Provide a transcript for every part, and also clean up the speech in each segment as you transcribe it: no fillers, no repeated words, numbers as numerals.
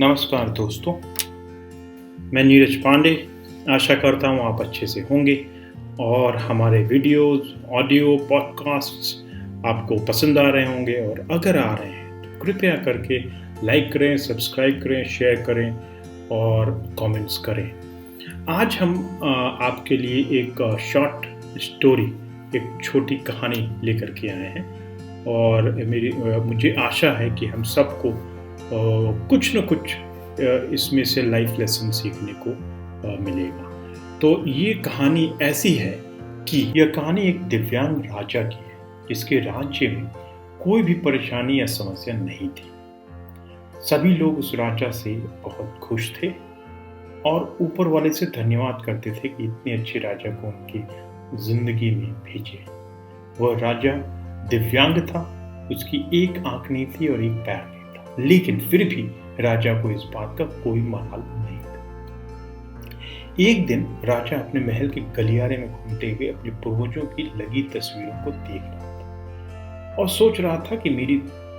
नमस्कार दोस्तों, मैं नीरज पांडे। आशा करता हूँ आप अच्छे से होंगे और हमारे वीडियोस, ऑडियो, पॉडकास्ट्स आपको पसंद आ रहे होंगे। और अगर आ रहे हैं तो कृपया करके लाइक करें, सब्सक्राइब करें, शेयर करें और कमेंट्स करें। आज हम आपके लिए एक शॉर्ट स्टोरी, एक छोटी कहानी लेकर के आए हैं और मुझे आशा है कि हम सबको कुछ न कुछ इसमें से लाइफ लेसन सीखने को मिलेगा। तो ये कहानी ऐसी है कि यह कहानी एक दिव्यांग राजा की है जिसके राज्य में कोई भी परेशानी या समस्या नहीं थी। सभी लोग उस राजा से बहुत खुश थे और ऊपर वाले से धन्यवाद करते थे कि इतने अच्छे राजा को उनकी जिंदगी में भेजे। वह राजा दिव्यांग था, उसकी एक आंख नहीं थी और एक पैर नहीं था, लेकिन फिर भी राजा को इस बात का कोई मलाल नहीं था। एक दिन राजा अपने महल के गलियारे में घूमते हुए अपने पूर्वजों की लगी तस्वीरों को देख रहा था और सोच रहा था कि मेरे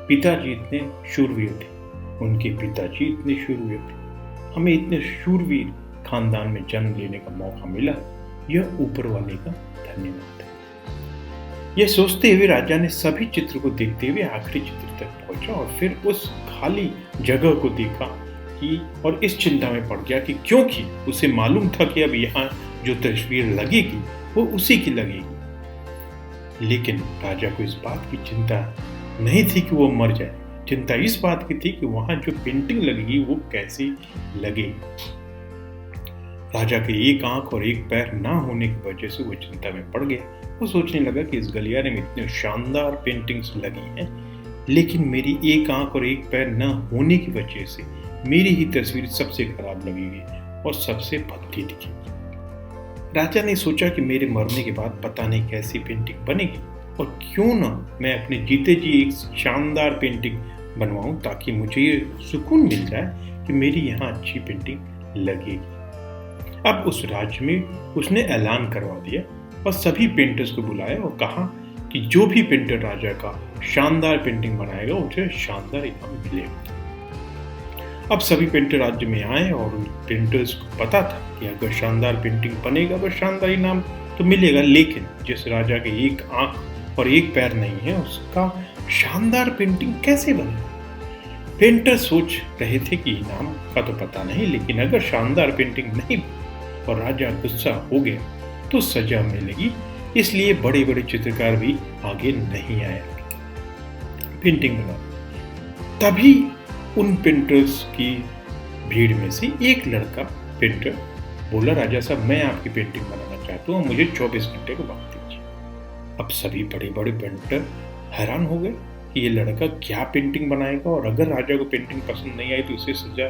पिताजी इतने शूरवीर थे, उनके पिताजी इतने शूरवीर थे, हमें इतने शूरवीर खानदान में जन्म लेने का मौका मिला, यह ऊपर वाले का धन्यवाद है। यह सोचते हुए राजा ने सभी चित्र को देखते हुए आखिरी चित्र तक पहुंचा और फिर उस खाली जगह को देखा और इस चिंता में पड़ गया कि क्योंकि उसे मालूम था कि अब यहाँ जो तस्वीर लगेगी वो उसी की लगेगी। लेकिन राजा को इस बात की चिंता नहीं थी कि वो मर जाए, चिंता इस बात की थी कि वहां जो पेंटिंग लगेगी वो कैसी लगेगी। राजा के एक आंख और एक पैर ना होने की वजह से वो चिंता में पड़ गया। वो सोचने लगा कि इस गलियारे में इतने शानदार पेंटिंग्स लगी हैं, लेकिन मेरी एक आंख और एक पैर न होने की वजह से मेरी ही तस्वीर सबसे खराब लगेगी और सबसे भद्दी दिखेगी। राजा ने सोचा कि मेरे मरने के बाद पता नहीं कैसी पेंटिंग बनेगी और क्यों ना मैं अपने जीते जी एक शानदार पेंटिंग बनवाऊं ताकि मुझे ये सुकून मिल जाए कि मेरी यहाँ अच्छी पेंटिंग लगेगी। अब उस राज्य में उसने ऐलान करवा दिया और सभी पेंटर्स को बुलाया और कहा कि जो भी पेंटर राजा का शानदार पेंटिंग बनाएगा उसे शानदार इनाम मिलेगा। अब सभी पेंटर राज्य में आए और उन पेंटर्स को पता था कि अगर शानदार पेंटिंग बनेगा तो शानदार इनाम तो मिलेगा, लेकिन जिस राजा के एक आंख और एक पैर नहीं है उसका शानदार पेंटिंग कैसे बनेगा। पेंटर सोच रहे थे कि इनाम का तो पता नहीं, लेकिन अगर शानदार पेंटिंग नहीं और राजा गुस्सा हो गया तो सजा मिलेगी, इसलिए बड़े बड़े चित्रकार भी आगे नहीं आए पेंटिंग बना। तभी उन पेंटर्स की भीड़ में से एक लड़का पेंटर बोला, राजा साहब मैं आपकी पेंटिंग बनाना चाहता हूँ, मुझे 24 घंटे का वक्त दीजिए। अब सभी बड़े बड़े पेंटर हैरान हो गए कि ये लड़का क्या पेंटिंग बनाएगा और अगर राजा को पेंटिंग पसंद नहीं आई तो उसे सजा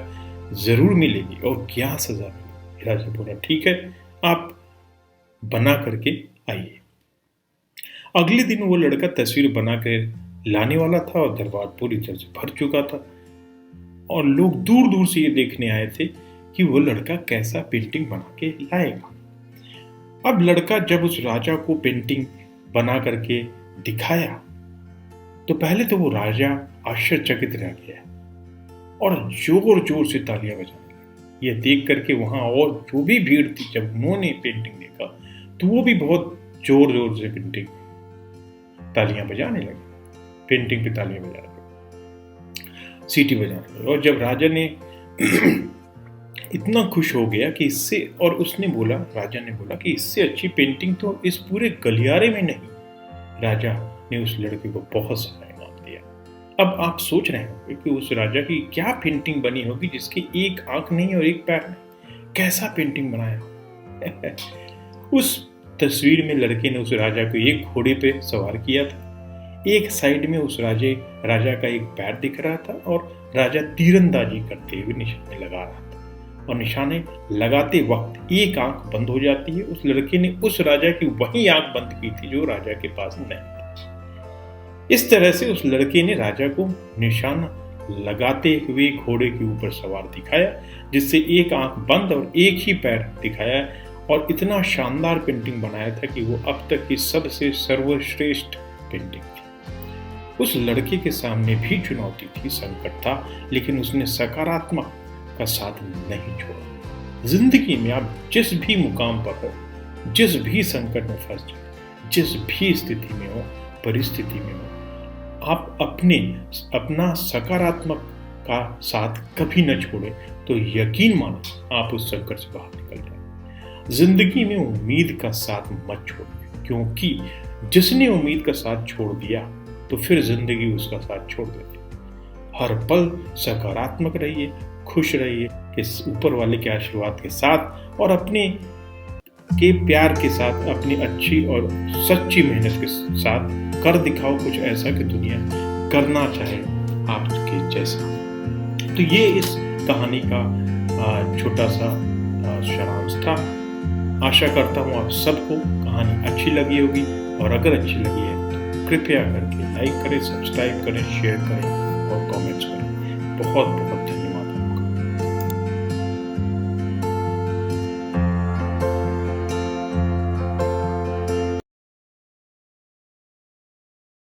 जरूर मिलेगी और क्या सजा मिलेगी। राजा बोला ठीक है, आप बना करके आइए। अगले दिन वो लड़का तस्वीर बना कर लाने वाला था और दरबार पूरी तरह से भर चुका था और लोग दूर दूर से ये देखने आए थे कि वो लड़का कैसा पेंटिंग बना के लाएगा। अब लड़का जब उस राजा को पेंटिंग बना करके दिखाया तो पहले तो वो राजा आश्चर्यचकित रह गया और जोर जोर से तालियां बजाने लगा। यह देख करके वहां और जो भी भीड़ थी, जब उन्होंने पेंटिंग देखा तो वो भी बहुत जोर जोर से तालियां बजाने लगे, पेंटिंग पे तालियां बजाने लगे, सीटी बजाने लगे। और जब राजा ने इतना खुश हो गया कि इससे, और राजा ने बोला कि इससे अच्छी पेंटिंग तो इस पूरे गलियारे में नहीं। राजा ने उस लड़के को बहुत सारा इनाम दिया। अब आप सोच रहे होंगे कि उस राजा की क्या पेंटिंग बनी होगी जिसकी एक आंख नहीं और एक पैर नहीं, कैसा पेंटिंग बनाया। उस तस्वीर में लड़के ने उस राजा को एक घोड़े पे सवार किया था, एक साइड में उस राजा का एक पैर दिख रहा था और राजा तीरंदाजी करते हुए निशाने लगा रहा था और निशाने लगाते वक्त एक आंख बंद हो जाती है। उस लड़के ने उस राजा की वही आंख बंद की थी जो राजा के पास नहीं थी। इस तरह से उस लड़के ने राजा को निशाना लगाते हुए घोड़े के ऊपर सवार दिखाया, जिससे एक आंख बंद और एक ही पैर दिखाया और इतना शानदार पेंटिंग बनाया था कि वो अब तक की सबसे सर्वश्रेष्ठ पेंटिंग थी। उस लड़के के सामने भी चुनौती थी, संकट था, लेकिन उसने सकारात्मक का साथ नहीं छोड़ा। जिंदगी में आप जिस भी मुकाम पर हो, जिस भी संकट में फंस जाए, जिस भी स्थिति में हो, परिस्थिति में हो, आप अपना सकारात्मक का साथ कभी न छोड़े, तो यकीन मानो आप उस संकट से बाहर निकल जाए। जिंदगी में उम्मीद का साथ मत छोड़िए, क्योंकि जिसने उम्मीद का साथ छोड़ दिया तो फिर जिंदगी उसका साथ छोड़ देती। हर पल सकारात्मक रहिए, खुश रहिए कि ऊपर वाले के आशीर्वाद के साथ और अपने के प्यार के साथ, अपनी अच्छी और सच्ची मेहनत के साथ कर दिखाओ कुछ ऐसा कि दुनिया करना चाहे आपके जैसा। तो ये इस कहानी का छोटा सा सारांश था। आशा करता हूँ आप सबको कहानी अच्छी लगी होगी, और अगर अच्छी लगी है तो कृपया करके लाइक करें, सब्सक्राइब करें, शेयर करें और कमेंट्स करें। बहुत बहुत धन्यवाद।